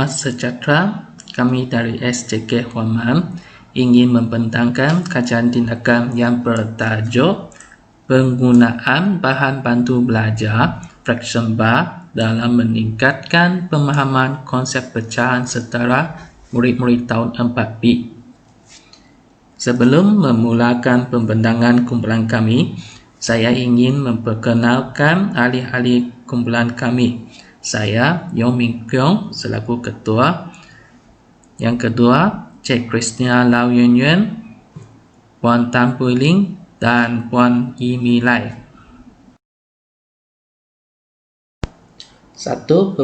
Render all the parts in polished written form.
Selamat sejahtera, kami dari SJK Huaman ingin membentangkan kajian tindakan yang bertajuk penggunaan bahan bantu belajar fraction bar dalam meningkatkan pemahaman konsep pecahan setara murid-murid tahun 4B. Sebelum memulakan pembentangan kumpulan kami, saya ingin memperkenalkan ahli-ahli kumpulan kami. Saya, Yong Min Kyong, selaku ketua. Yang kedua, Cik Christina Lau Yuen Yuen, Puan Tan Pui Ling, dan Puan Yi Mi Lai. 1.0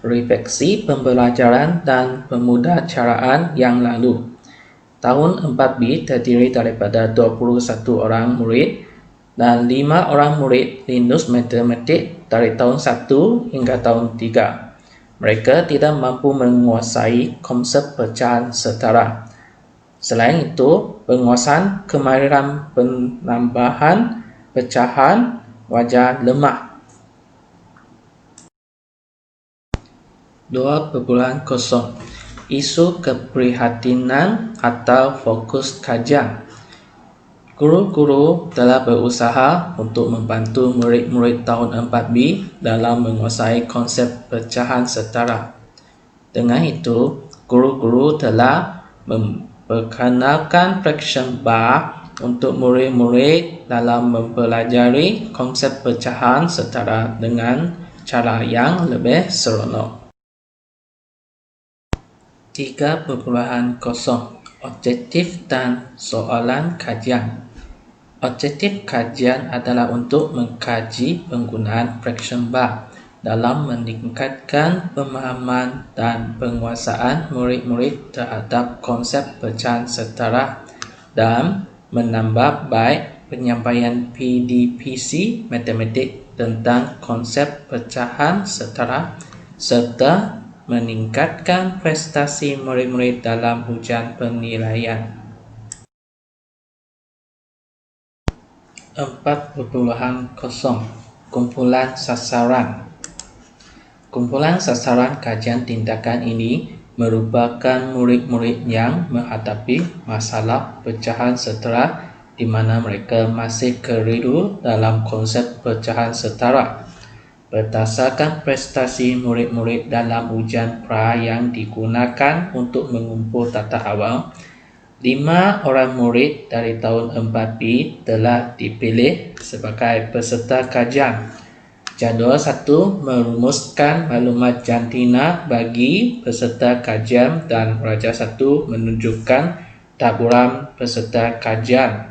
Refleksi pembelajaran dan pemudacaraan yang lalu. Tahun 4B terdiri daripada 21 orang murid dan 5 orang murid lulus matematik dari tahun 1 hingga tahun 3. Mereka tidak mampu menguasai konsep pecahan setara. Selain itu, penguasaan kemahiran penambahan pecahan wajar lemah. 2.0 Isu keprihatinan atau fokus kajian. Guru-guru telah berusaha untuk membantu murid-murid tahun 4B dalam menguasai konsep pecahan setara. Dengan itu, guru-guru telah memperkenalkan fraction bar untuk murid-murid dalam mempelajari konsep pecahan setara dengan cara yang lebih seronok. 3.0 Objektif dan soalan kajian. Objektif kajian adalah untuk mengkaji penggunaan fraction bar dalam meningkatkan pemahaman dan penguasaan murid-murid terhadap konsep pecahan setara dan menambah baik penyampaian PDPC matematik tentang konsep pecahan setara serta meningkatkan prestasi murid-murid dalam ujian penilaian. 4.0 Kumpulan sasaran. Kumpulan sasaran kajian tindakan ini merupakan murid-murid yang menghadapi masalah pecahan setara di mana mereka masih keliru dalam konsep pecahan setara. Berdasarkan prestasi murid-murid dalam ujian pra yang digunakan untuk mengumpul data awal, 5 orang murid dari tahun 4B telah dipilih sebagai peserta kajian. Jadual 1 merumuskan maklumat jantina bagi peserta kajian dan pelajar 1 menunjukkan taburan peserta kajian.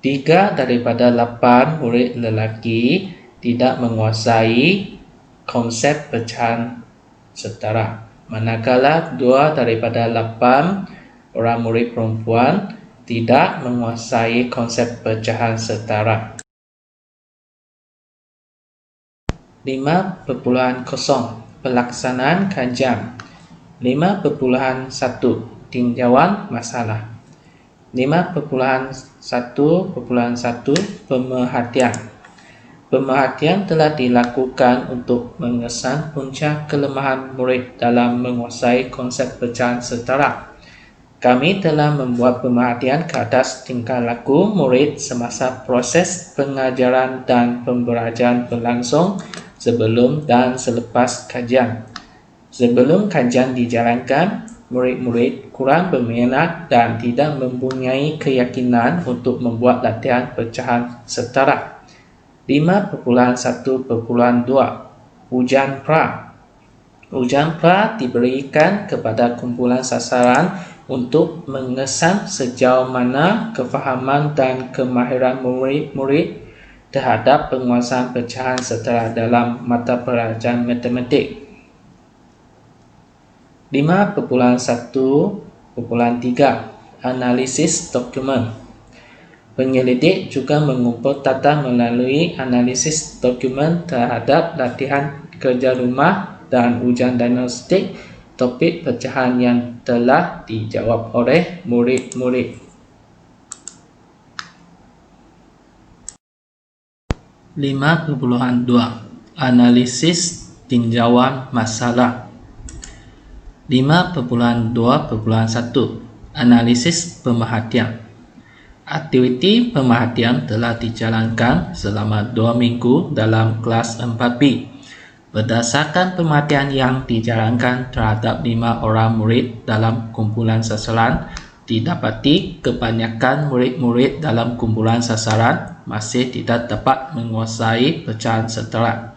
3 daripada 8 murid lelaki tidak menguasai konsep pecahan setara, manakala 2 daripada 8 orang murid perempuan tidak menguasai konsep pecahan setara. 5.0 Pelaksanaan kajian. 5.1 Tinjauan masalah. 5.1.1 Pemerhatian. Pemerhatian telah dilakukan untuk mengesan punca kelemahan murid dalam menguasai konsep pecahan setara. Kami telah membuat pemerhatian ke atas tingkah laku murid semasa proses pengajaran dan pembelajaran berlangsung sebelum dan selepas kajian. Sebelum kajian dijalankan, murid-murid kurang berminat dan tidak mempunyai keyakinan untuk membuat latihan pecahan setara. 5.1.2 Ujian pra. Ujian pra diberikan kepada kumpulan sasaran untuk mengesan sejauh mana kefahaman dan kemahiran murid-murid terhadap penguasaan pecahan setara dalam mata pelajaran matematik. 5.1.3 Analisis dokumen. Penyelidik juga mengumpul data melalui analisis dokumen terhadap latihan kerja rumah dan ujian diagnostik topik pecahan yang telah dijawab oleh murid-murid. 5.2 Analisis tinjauan masalah. 5.2.1 Analisis pemerhatian. Aktiviti pemerhatian telah dijalankan selama 2 minggu dalam kelas 4B. Berdasarkan pemerhatian yang dijalankan terhadap 5 orang murid dalam kumpulan sasaran, didapati kebanyakan murid-murid dalam kumpulan sasaran masih tidak dapat menguasai pecahan setara.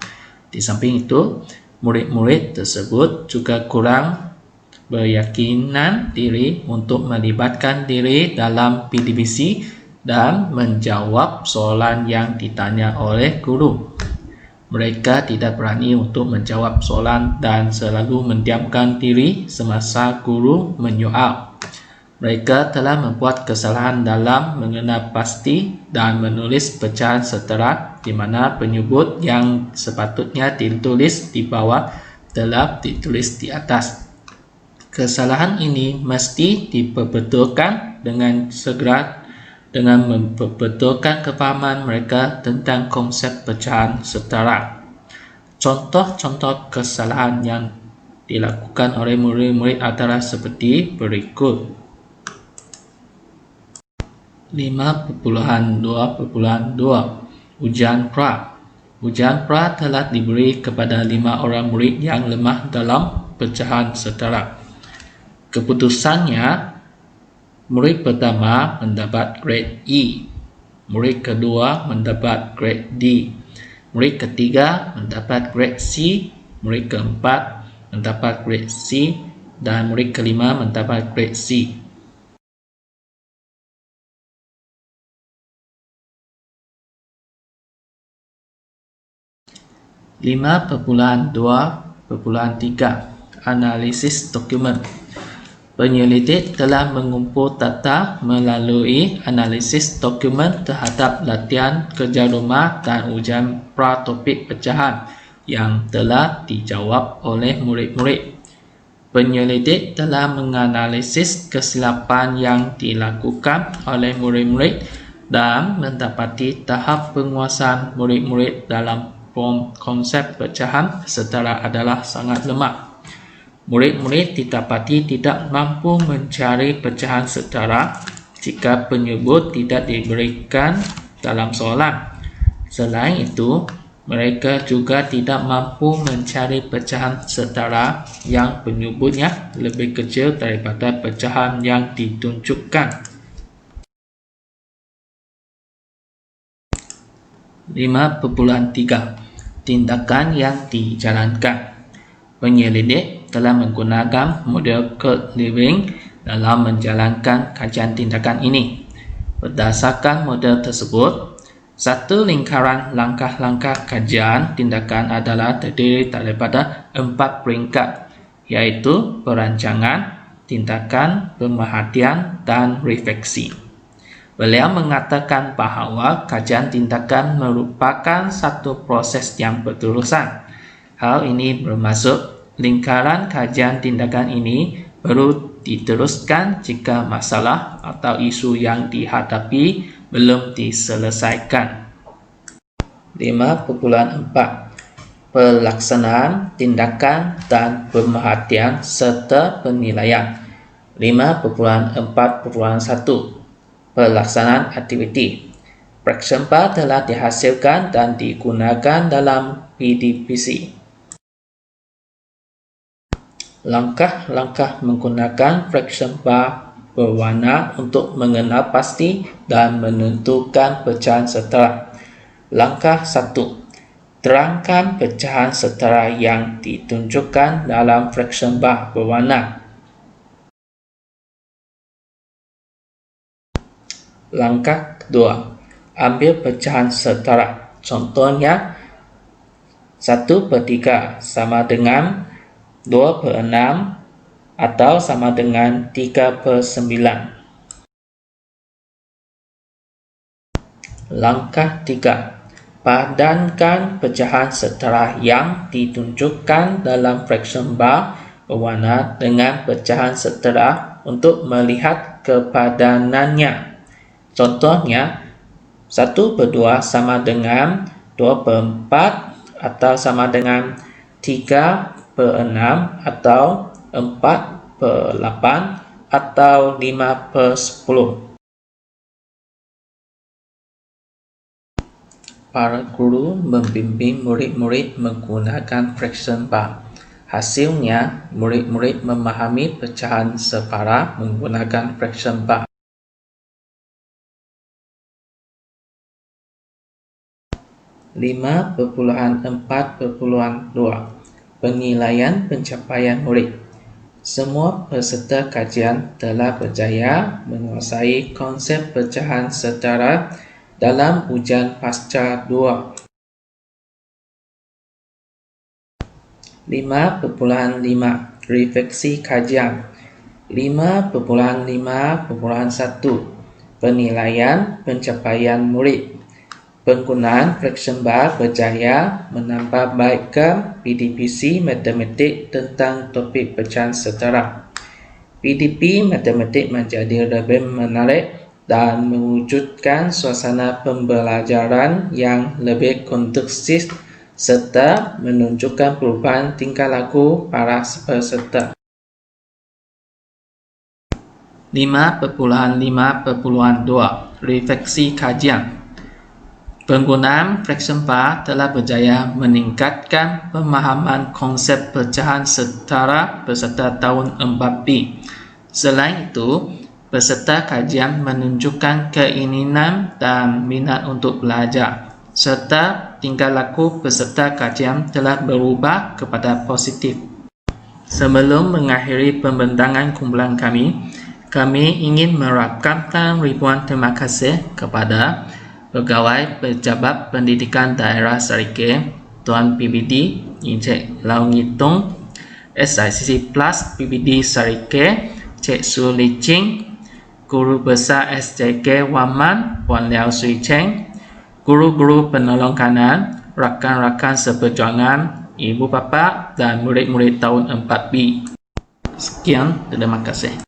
Di samping itu, murid-murid tersebut juga kurang beryakinan diri untuk melibatkan diri dalam PDBC dan menjawab soalan yang ditanya oleh guru. Mereka tidak berani untuk menjawab soalan dan selalu mendiamkan diri semasa guru menyoal. Mereka telah membuat kesalahan dalam mengenal pasti dan menulis pecahan setara di mana penyebut yang sepatutnya ditulis di bawah telah ditulis di atas. Kesalahan ini mesti diperbetulkan dengan segera dengan memperbetulkan kefahaman mereka tentang konsep pecahan setara. Contoh-contoh kesalahan yang dilakukan oleh murid-murid adalah seperti berikut. 5.2.2 Ujian pra. Ujian pra telah diberi kepada 5 orang murid yang lemah dalam pecahan setara. Keputusannya, murid pertama mendapat grade E, murid kedua mendapat grade D, murid ketiga mendapat grade C, murid keempat mendapat grade C, dan murid kelima mendapat grade C. (5.2.3) Analisis dokumen. Penyelidik telah mengumpul data melalui analisis dokumen terhadap latihan kerja rumah dan ujian pra-topik pecahan yang telah dijawab oleh murid-murid. Penyelidik telah menganalisis kesilapan yang dilakukan oleh murid-murid dan mendapati tahap penguasaan murid-murid dalam konsep pecahan setara adalah sangat lemah. Murid-murid didapati tidak mampu mencari pecahan setara jika penyebut tidak diberikan dalam soalan. Selain itu, mereka juga tidak mampu mencari pecahan setara yang penyebutnya lebih kecil daripada pecahan yang ditunjukkan. 5.3 Tindakan yang dijalankan. Penyelidik telah menggunakan model Kurt Lewin dalam menjalankan kajian tindakan ini. Berdasarkan model tersebut, satu lingkaran langkah-langkah kajian tindakan adalah terdiri daripada 4 peringkat, yaitu perancangan, tindakan, pemerhatian, dan refleksi. Beliau mengatakan bahawa kajian tindakan merupakan satu proses yang berterusan. Hal ini bermaksud lingkaran kajian tindakan ini perlu diteruskan jika masalah atau isu yang dihadapi belum diselesaikan. 5.4 Pelaksanaan tindakan dan pemerhatian serta penilaian. 5.4.1 Pelaksanaan aktiviti. Fraction bar telah dihasilkan dan digunakan dalam PDBC. Langkah-langkah menggunakan fraction bar berwarna untuk mengenal pasti dan menentukan pecahan setara. Langkah 1. Terangkan pecahan setara yang ditunjukkan dalam fraction bar berwarna. Langkah kedua, ambil pecahan setara. Contohnya, 1/3 sama dengan 2/6 atau sama dengan 3/9. Langkah 3, padankan pecahan setara yang ditunjukkan dalam fraction bar berwarna dengan pecahan setara untuk melihat kepadanannya. Contohnya, 1/2 sama dengan 2/4 atau sama dengan 3/6 atau 4/8 atau 5/10. Para guru membimbing murid-murid menggunakan fraction bar. Hasilnya, murid-murid memahami pecahan separa menggunakan fraction bar. 5.4.2 Penilaian pencapaian murid. Semua peserta kajian telah berjaya menguasai konsep pecahan setara dalam ujian pasca 2. 5.5 Refleksi kajian. 5.5.1 Penilaian pencapaian murid. Penggunaan fraction bar berjaya menambahbaikkan PDPC Matematik tentang topik pecahan setara. PDP Matematik menjadi lebih menarik dan mewujudkan suasana pembelajaran yang lebih kondusif serta menunjukkan perubahan tingkah laku para peserta. 5.5.2 Refleksi kajian. Penggunaan fraction bar telah berjaya meningkatkan pemahaman konsep pecahan setara peserta tahun 4B. Selain itu, peserta kajian menunjukkan keinginan dan minat untuk belajar, serta tingkah laku peserta kajian telah berubah kepada positif. Sebelum mengakhiri pembentangan kumpulan kami ingin merakamkan ribuan terima kasih kepada Pegawai Pejabat Pendidikan Daerah Sarike, Tuan PBD Encik Lau Ngitung, SICC Plus PBD Sarike, Cik Su Li Ching, Guru Besar SJK Waman, Puan Liao Sui Cheng, guru-guru penolong kanan, rakan-rakan seperjuangan, ibu bapa dan murid-murid tahun 4B. Sekian, terima kasih.